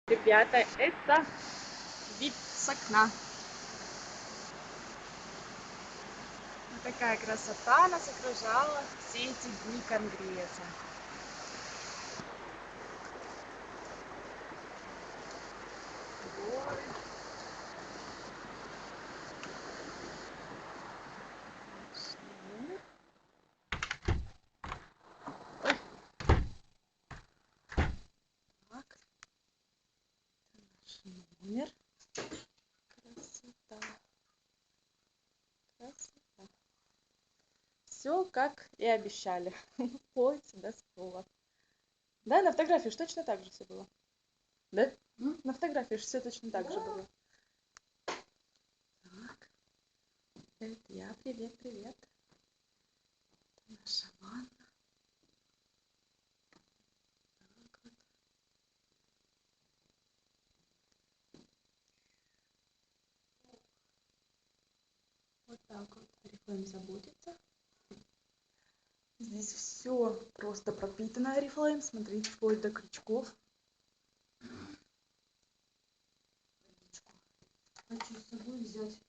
Ребята, это вид с окна. Вот такая красота нас окружала все эти дни конгресса. Горы. Ой. Так. Это наш номер. Красота. Красота. Все как и обещали. Вплоть до стула. Да, на фотографии же точно так же все было. Да? На фотографии же все точно так же было. Так. Это я. Привет, привет. Это наша ванна. Так вот. Вот так вот Oriflame заботится. Здесь все просто пропитано Oriflame. Смотрите, вплоть до крючков. Водичку хочу с собой взять.